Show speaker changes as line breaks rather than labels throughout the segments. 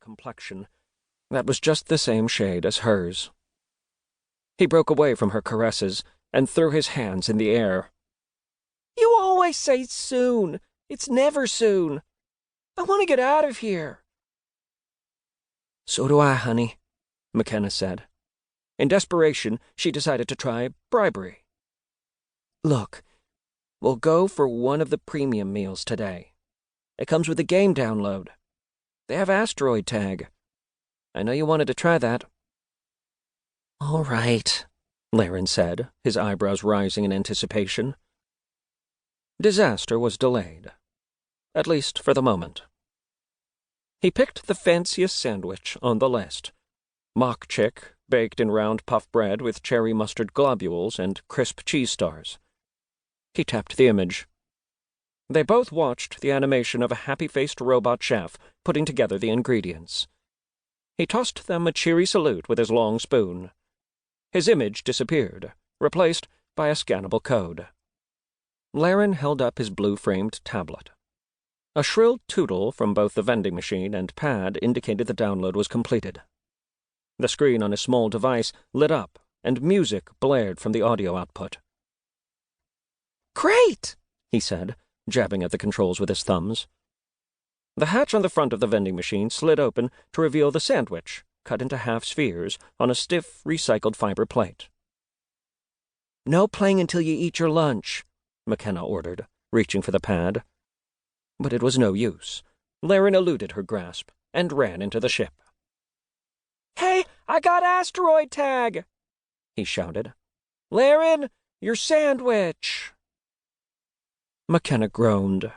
complexion that was just the same shade as hers. He broke away from her caresses and threw his hands in the air. "You always say soon. It's never soon. I want to get out of here." "So do I, honey," McKenna said. In desperation, she decided to try bribery. "Look, we'll go for one of the premium meals today. It comes with a game download. They have asteroid tag. I know you wanted to try that." "All right," Laren said, his eyebrows rising in anticipation. Disaster was delayed, at least for the moment. He picked the fanciest sandwich on the list, mock chick, baked in round puff bread with cherry mustard globules and crisp cheese stars. He tapped the image. They both watched the animation of a happy-faced robot chef putting together the ingredients. He tossed them a cheery salute with his long spoon. His image disappeared, replaced by a scannable code. Laren held up his blue-framed tablet. A shrill tootle from both the vending machine and pad indicated the download was completed. The screen on his small device lit up, and music blared from the audio output. "Great!" he said, jabbing at the controls with his thumbs. The hatch on the front of the vending machine slid open to reveal the sandwich, cut into half spheres on a stiff, recycled fiber plate. "No playing until you eat your lunch," McKenna ordered, reaching for the pad. But it was no use. Laren eluded her grasp and ran into the ship. "Hey, I got asteroid tag!" he shouted. "Laren, your sandwich!" McKenna groaned.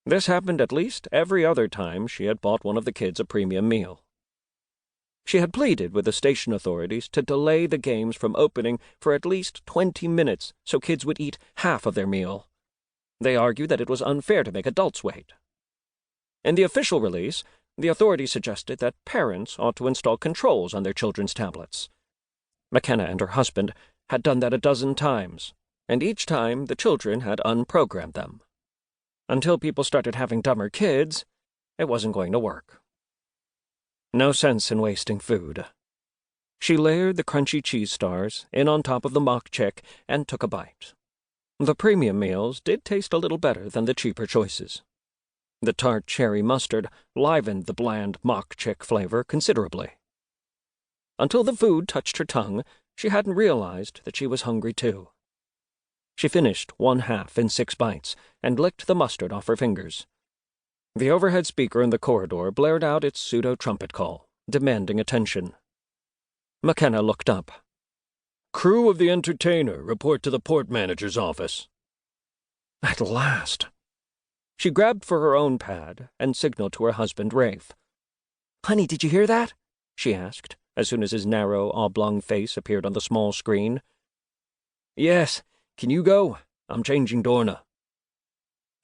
This happened at least every other time she had bought one of the kids a premium meal. She had pleaded with the station authorities to delay the games from opening for at least 20 minutes so kids would eat half of their meal. They argued that it was unfair to make adults wait. In the official release, the authorities suggested that parents ought to install controls on their children's tablets. McKenna and her husband had done that a dozen times, and each time the children had unprogrammed them. Until people started having dumber kids, it wasn't going to work. No sense in wasting food. She layered the crunchy cheese stars in on top of the mock chick and took a bite. The premium meals did taste a little better than the cheaper choices. The tart cherry mustard livened the bland mock chick flavor considerably. Until the food touched her tongue, she hadn't realized that she was hungry too. She finished one half in 6 bites and licked the mustard off her fingers. The overhead speaker in the corridor blared out its pseudo-trumpet call, demanding attention. McKenna looked up. "Crew of the Entertainer, report to the port manager's office." At last! She grabbed for her own pad and signaled to her husband, Rafe. "Honey, did you hear that?" she asked, as soon as his narrow, oblong face appeared on the small screen. "Yes. Can you go? I'm changing Dorna."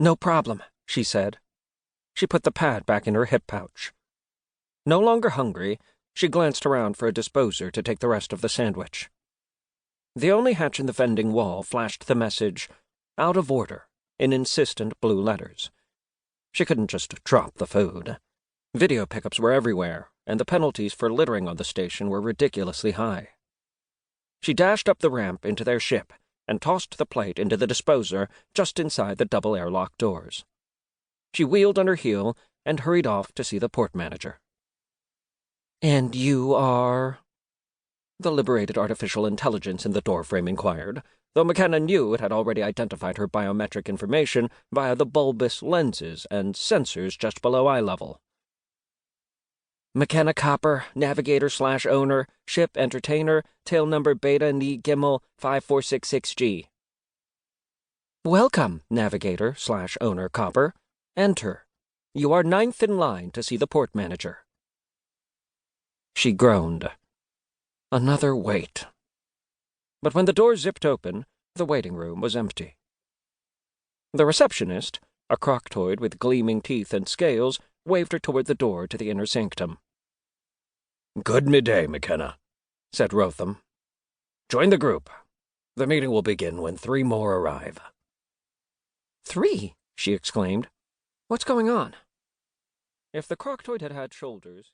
"No problem," she said. She put the pad back in her hip pouch. No longer hungry, she glanced around for a disposer to take the rest of the sandwich. The only hatch in the vending wall flashed the message, "Out of order," in insistent blue letters. She couldn't just drop the food. Video pickups were everywhere, and the penalties for littering on the station were ridiculously high. She dashed up the ramp into their ship and tossed the plate into the disposer just inside the double airlock doors. She wheeled on her heel and hurried off to see the port manager. "And you are—" the liberated artificial intelligence in the doorframe inquired, though McKenna knew it had already identified her biometric information via the bulbous lenses and sensors just below eye level. "McKenna Copper, navigator/owner, ship entertainer, tail number Beta Ni Gimel 5466G. "Welcome, navigator/owner Copper. Enter. You are 9th in line to see the port manager." She groaned. Another wait. But when the door zipped open, the waiting room was empty. The receptionist, a croctoid with gleaming teeth and scales, waved her toward the door to the inner sanctum. "Good midday, McKenna," said Rotham. "Join the group. The meeting will begin when 3 more arrive." "3?" she exclaimed. "What's going on?" If the croctoid had had shoulders...